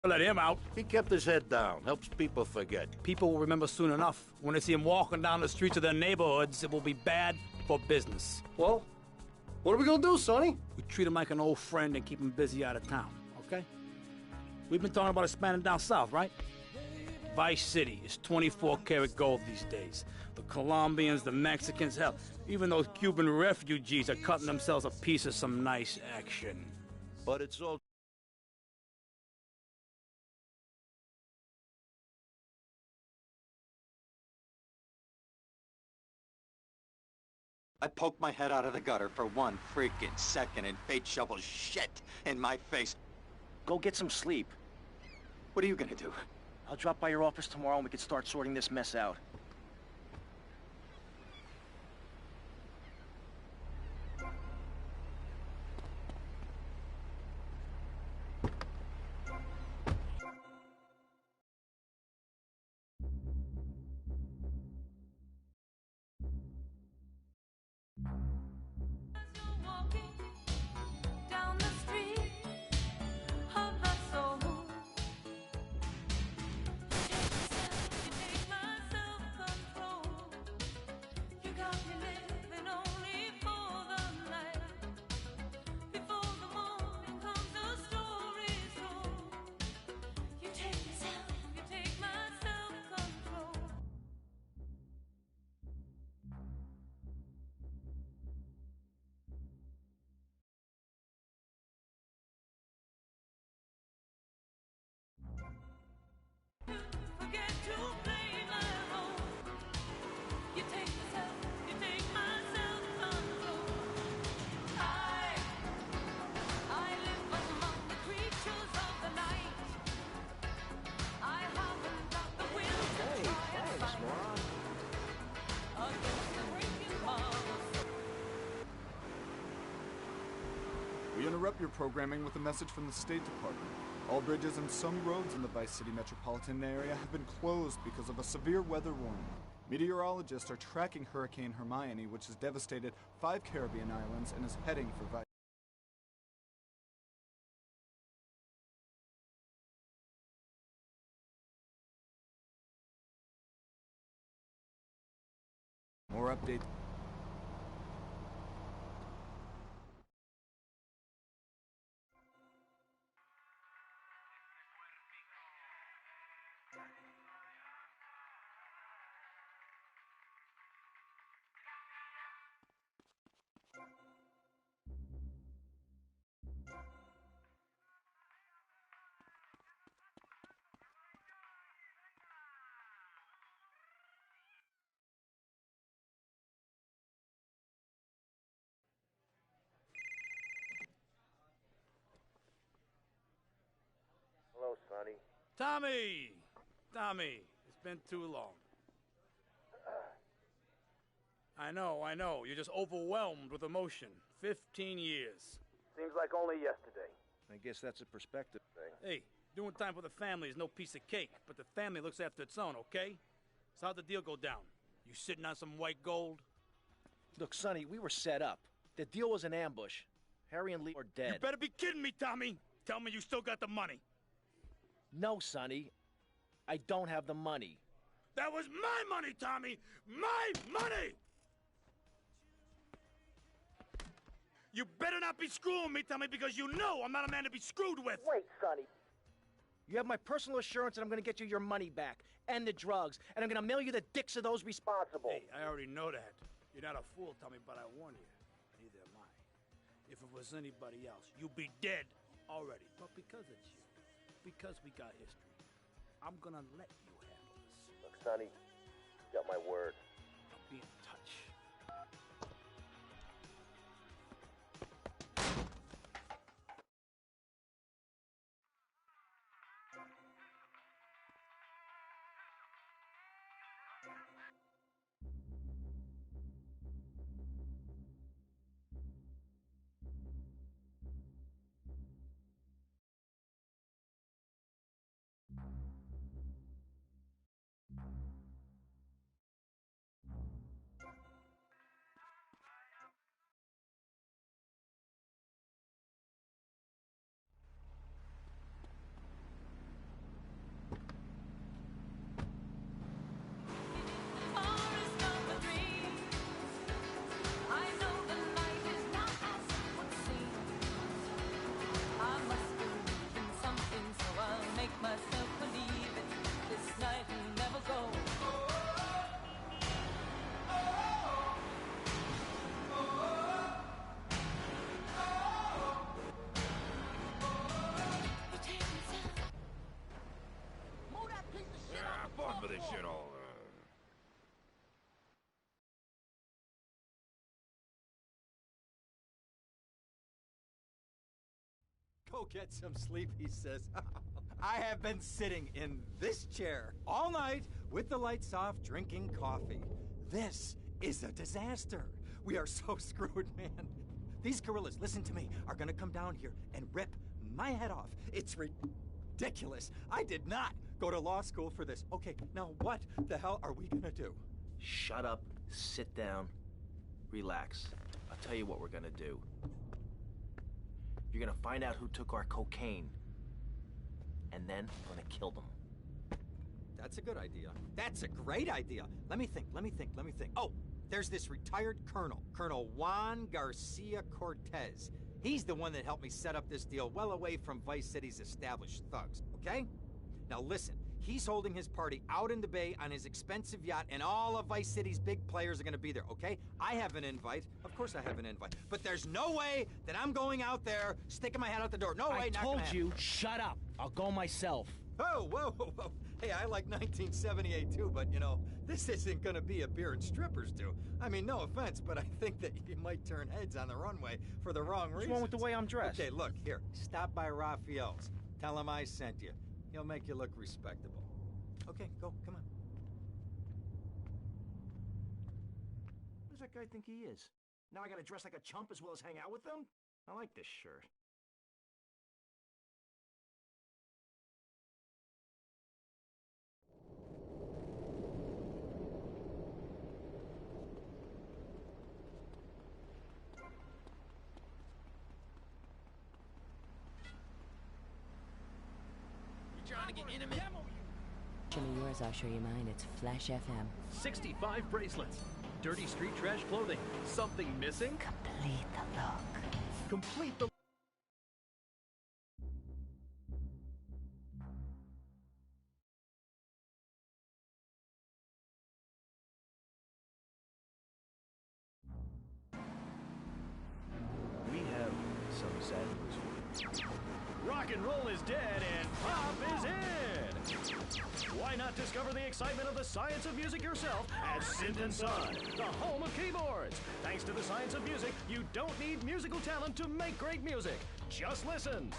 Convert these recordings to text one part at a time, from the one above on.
let him out. He kept his head down. Helps people forget. People will remember soon enough. When they see him walking down the streets of their neighborhoods, it will be bad for business. Well, what are we gonna do, Sonny? We treat him like an old friend and keep him busy out of town, okay? We've been talking about expanding down south, right? Vice City is 24-karat gold these days. The Colombians, the Mexicans, hell, even those Cuban refugees are cutting themselves a piece of some nice action. But it's all... I poked my head out of the gutter for 1 freaking second and fate shovels shit in my face. Go get some sleep. What are you gonna do? I'll drop by your office tomorrow and we can start sorting this mess out. We interrupt your programming with a message from the State Department. All bridges and some roads in the Vice City metropolitan area have been closed because of a severe weather warning. Meteorologists are tracking Hurricane Hermione, which has devastated 5 Caribbean islands and is heading for Vice. More updates. Hello, Sonny. Tommy, it's been too long. I know, you're just overwhelmed with emotion. 15 years. Seems like only yesterday. I guess that's a perspective thing. Hey, doing time for the family is no piece of cake, but the family looks after its own, okay? So how'd the deal go down? You sitting on some white gold? Look, Sonny, we were set up. The deal was an ambush. Harry and Lee are dead. You better be kidding me, Tommy! Tell me you still got the money. No, Sonny. I don't have the money. That was my money, Tommy! My money! You better not be screwing me, Tommy, because you know I'm not a man to be screwed with! Wait, Sonny. You have my personal assurance that I'm gonna get you your money back, and the drugs, and I'm gonna mail you the dicks of those responsible. Hey, I already know that. You're not a fool, Tommy, but I warn you. Neither am I. If it was anybody else, you'd be dead already. But because it's you, because we got history, I'm gonna let you handle this. Look, Sonny, you got my word. I'll be in touch. Go get some sleep, he says. I have been sitting in this chair all night with the lights off, drinking coffee. This is a disaster. We are so screwed, man. These gorillas, listen to me, are gonna come down here and rip my head off. It's ridiculous. I did not go to law school for this. Okay, now what the hell are we gonna do? Shut up, sit down, relax. I'll tell you what we're gonna do. You're gonna find out who took our cocaine. And then we're gonna kill them. That's a good idea. That's a great idea. Let me think. Oh, there's this retired colonel, Colonel Juan Garcia Cortez. He's the one that helped me set up this deal well away from Vice City's established thugs, okay? Now listen, he's holding his party out in the bay on his expensive yacht, and all of Vice City's big players are gonna be there, okay? I have an invite. Of course I have an invite. But there's no way that I'm going out there, sticking my head out the door. No way, I not told gonna happen. you, shut up. I'll go myself. Oh, whoa. Hey, I like 1978 too, but you know, this isn't gonna be a beer and strippers do. I mean, no offense, but I think that you might turn heads on the runway for the wrong reasons. What's wrong with the way I'm dressed? Okay, look, here, stop by Raphael's. Tell him I sent you. He'll make you look respectable. Okay, go, come on. Who does that guy think he is? Now I gotta dress like a chump as well as hang out with them? I like this shirt. Show me yours, I'll show you mine. It's Flash FM. 65 bracelets. Dirty street trash clothing. Something missing? Complete the look. Complete the... We have some sad news for you. Rock and roll is dead and pop is in! Why not discover the excitement of the science of music yourself at Synth & Son, the home of keyboards? Thanks to the science of music, you don't need musical talent to make great music. Just listen.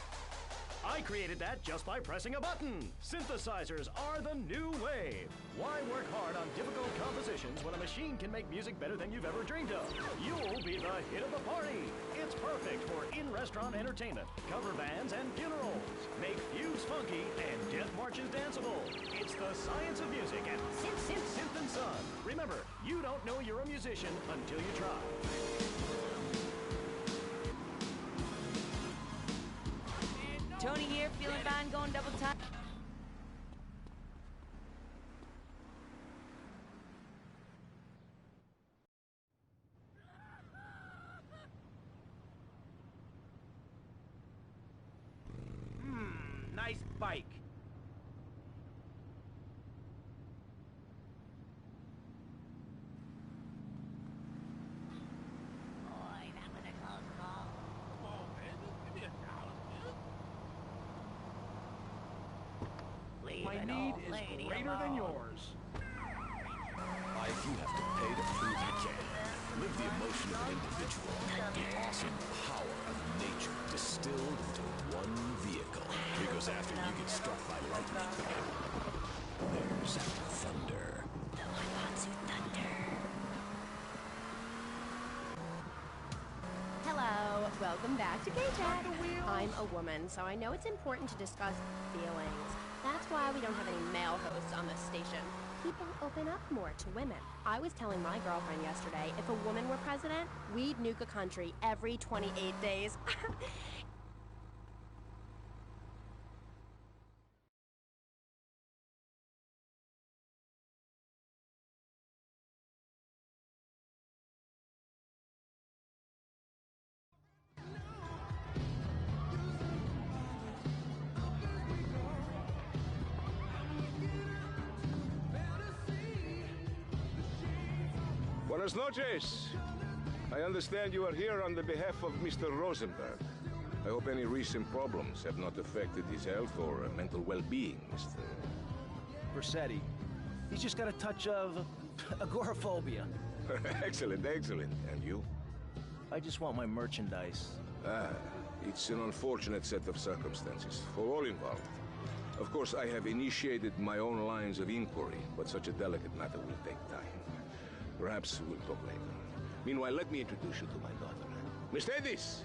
I created that just by pressing a button. Synthesizers are the new wave. Why work hard on difficult compositions when a machine can make music better than you've ever dreamed of? You'll be the hit of the party. It's perfect for in-restaurant entertainment, cover bands, and funerals. Make fugues funky and death marches danceable. It's the science of music at Synth & Son. Remember, you don't know you're a musician until you try. Tony here, feeling fine, going double time. Nice bike. My need is greater than yours. Why, if you have to pay to prove you can. Live the emotion of an individual. The awesome power of nature distilled into one vehicle. Because after you get struck by lightning, there's thunder. The Waimatsu Thunder. Hello, welcome back to K-Chat. I'm a woman, so I know it's important to discuss feelings. That's why we don't have any male hosts on this station. People open up more to women. I was telling my girlfriend yesterday, if a woman were president, we'd nuke a country every 28 days. Buenas noches. I understand you are here on the behalf of Mr. Rosenberg. I hope any recent problems have not affected his health or mental well-being, Mr. Vercetti. He's just got a touch of agoraphobia. Excellent, excellent. And you? I just want my merchandise. Ah, It's an unfortunate set of circumstances for all involved. Of course, I have initiated my own lines of inquiry, but such a delicate matter will take time. Perhaps we'll talk later. Meanwhile, let me introduce you to my daughter. Miss Davis!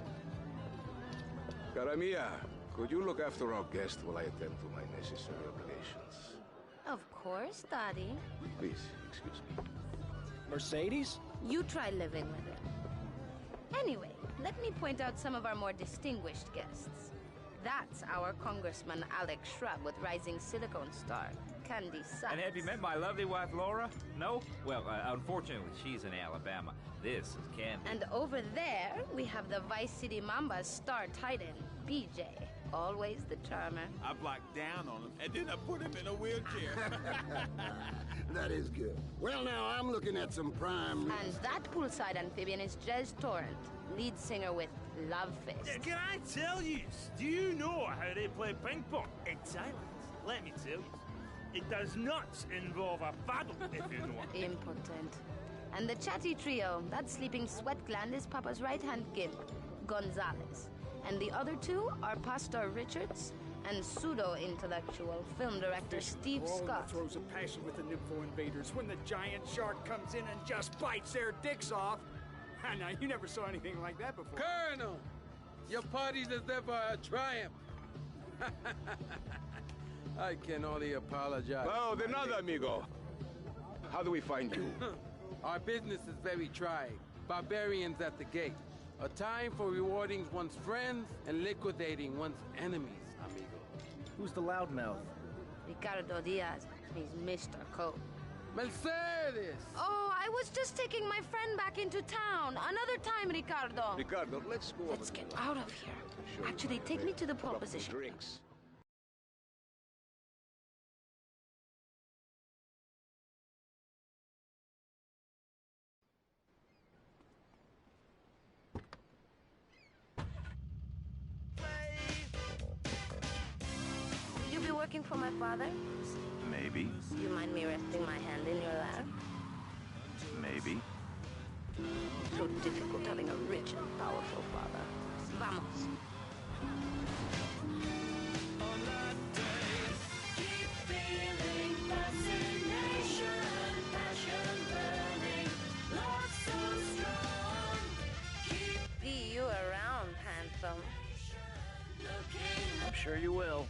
Cara mia, could you look after our guest while I attend to my necessary obligations? Of course, Daddy. Please, excuse me. Mercedes? You try living with it. Anyway, let me point out some of our more distinguished guests. That's our Congressman Alex Shrub with Rising Silicon Star, Candy Sykes. And have you met my lovely wife, Laura? No? Well, unfortunately, she's in Alabama. This is Candy. And over there, we have the Vice City Mamba's star titan, BJ. Always the charmer. I blocked down on him, and then I put him in a wheelchair. That is good. Well, now, I'm looking at some prime... And that poolside amphibian is Jez Torrent, lead singer with Love Fist. Can I tell you, do you know how they play ping pong in Thailand? Let me tell you. It does not involve a paddle, if you know what I mean. Impotent. And the chatty trio, that sleeping sweat gland is Papa's right-hand gimp, Gonzalez. And the other two are Pastor Richards and pseudo-intellectual film director Steve Scott. Throws a passion with the Nympho invaders when the giant shark comes in and just bites their dicks off. Now, you never saw anything like that before. Colonel, your party is ever a triumph. I can only apologize. Well, de nada, amigo. How do we find you? Our business is very trying. Barbarians at the gate. A time for rewarding one's friends and liquidating one's enemies, amigo. Who's the loudmouth? Ricardo Diaz. He's Mr. Coke. Mercedes! Oh, I was just taking my friend back into town. Another time, Ricardo. Ricardo, let's go. Let's get out of here. Actually, take me to the pole position. Drinks. You be working for my father? Maybe. You mind me resting my hand in your lap? Maybe. So difficult having a rich and powerful father. Vamos. Be you around, handsome. I'm sure you will.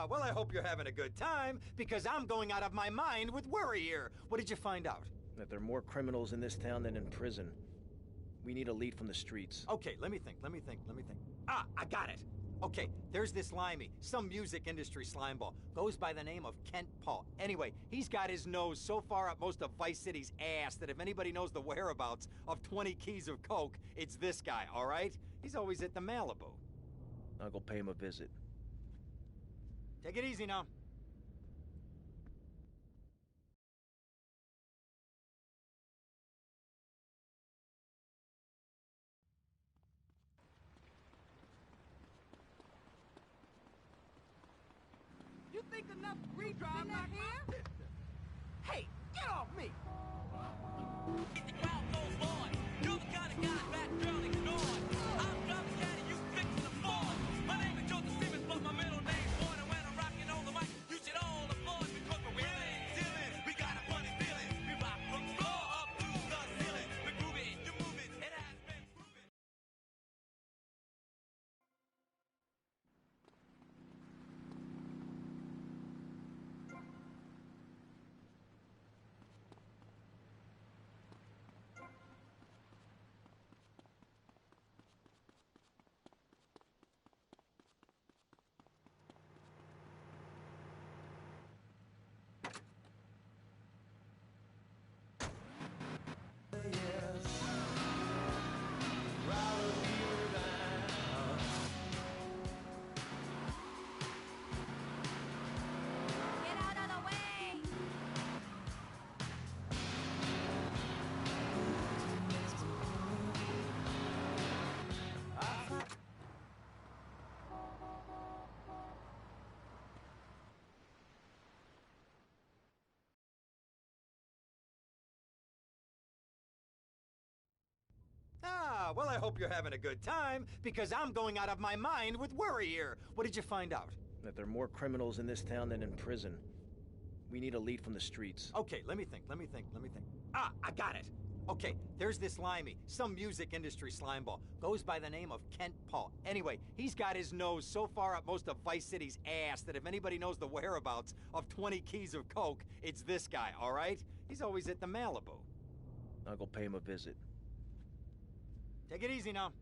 Well, I hope you're having a good time, because I'm going out of my mind with worry here. What did you find out? That there are more criminals in this town than in prison. We need a lead from the streets. Okay, let me think. Ah, I got it. Okay, there's this Limey, some music industry slimeball. Goes by the name of Kent Paul. Anyway, he's got his nose so far up most of Vice City's ass that if anybody knows the whereabouts of 20 keys of coke, it's this guy, all right? He's always at the Malibu. I'll go pay him a visit. Take it easy now. You think enough weed drive not here? Hey, get off me! You're the kind of guy that girl ignored. I'm Drummer Caddy, you fixin' the Ford. My name is Joseph Stevens, but my middle name's Boyd. And when I'm rocking on the mic, you should all applaud because we're willing, dealing. We got a funny feeling. We rock from the floor up to the ceiling. We're grooving, you're moving, it has been proven. Well, I hope you're having a good time, because I'm going out of my mind with worry here. What did you find out? That there are more criminals in this town than in prison. We need a lead from the streets. Okay, let me think. Ah, I got it. Okay, there's this limey, some music industry slimeball. Goes by the name of Kent Paul. Anyway, he's got his nose so far up most of Vice City's ass that if anybody knows the whereabouts of 20 keys of coke, it's this guy, all right? He's always at the Malibu. I'll go pay him a visit. Take it easy now.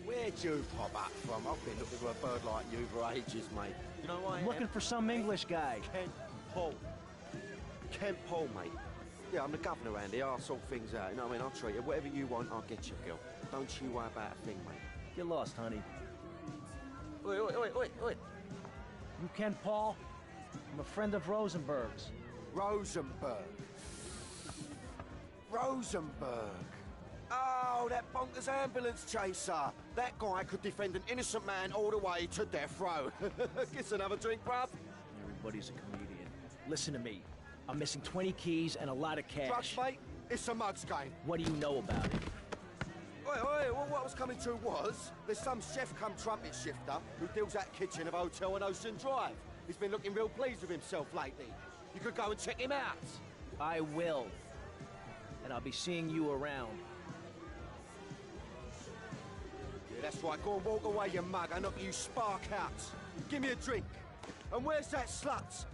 Where'd you pop up from? I've been looking for a bird like you for ages, mate. You know why? I'm looking for some English guy. Kent Paul. Kent Paul, mate. Yeah, I'm the governor around here. I'll sort things out. You know what I mean? I'll treat you. Whatever you want, I'll get you, girl. Don't you worry about a thing, mate. Get lost, honey. Oi, oi, oi, oi, oi. You Kent Paul? I'm a friend of Rosenberg's. Rosenberg. Rosenberg. Oh, that bonkers ambulance chaser. That guy could defend an innocent man all the way to death row. Get another drink, bruv. Everybody's a comedian. Listen to me. I'm missing 20 keys and a lot of cash. Drugs, mate? It's a mugs game. What do you know about it? Oi, oi, well, what I was coming to was, there's some chef come trumpet shifter who deals at kitchen of a hotel on Ocean Drive. He's been looking real pleased with himself lately. You could go and check him out. I will. And I'll be seeing you around. Yeah, that's right. Go and walk away, you mug. I knock you spark out. Give me a drink. And where's that slut?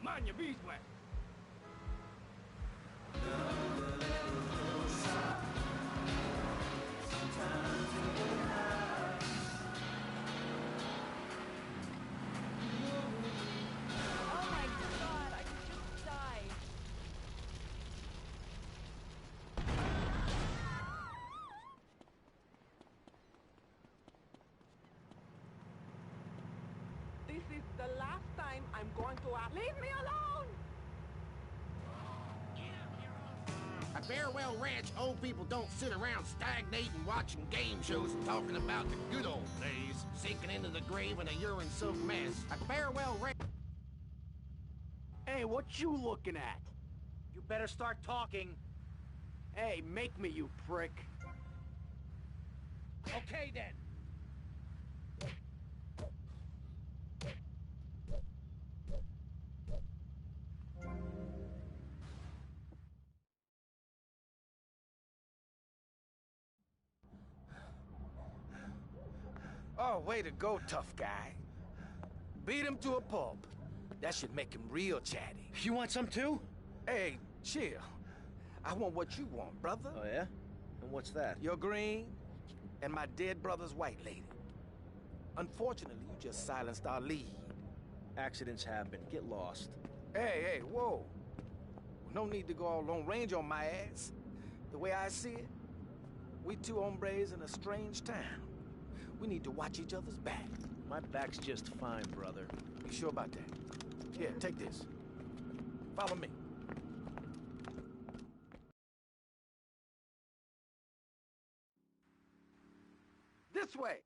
Mind your beeswax. This is the last time I'm going to ask. Leave me alone! At Farewell Ranch, old people don't sit around stagnating watching game shows and talking about the good old days, sinking into the grave in a urine-soaked mess. At Farewell Ranch... Hey, what you looking at? You better start talking. Hey, make me, you prick. Okay, then. Oh, way to go, tough guy. Beat him to a pulp. That should make him real chatty. You want some too? Hey, chill. I want what you want, brother. Oh, yeah? And what's that? Your green and my dead brother's white lady. Unfortunately, you just silenced our lead. Accidents happen. Get lost. Hey, whoa. No need to go all Lone Ranger on my ass. The way I see it, we two hombres in a strange town. We need to watch each other's back. My back's just fine, brother. You sure about that? Here, take this. Follow me. this way.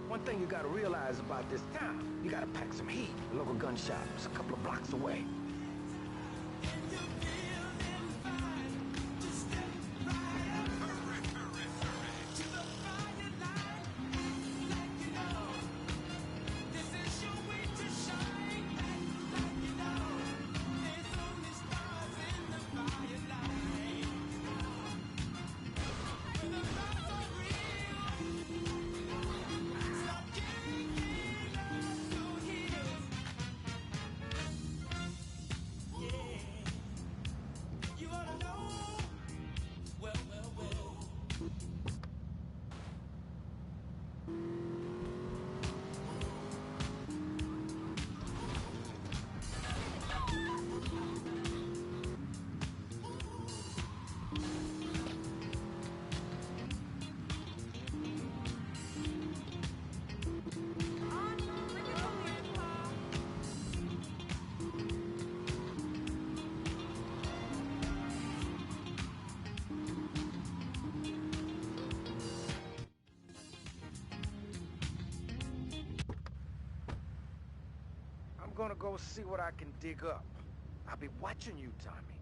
One thing you gotta realize about this town, you gotta pack some heat. The local gun shop is a couple of blocks away. I'm gonna go see what I can dig up. I'll be watching you, Tommy.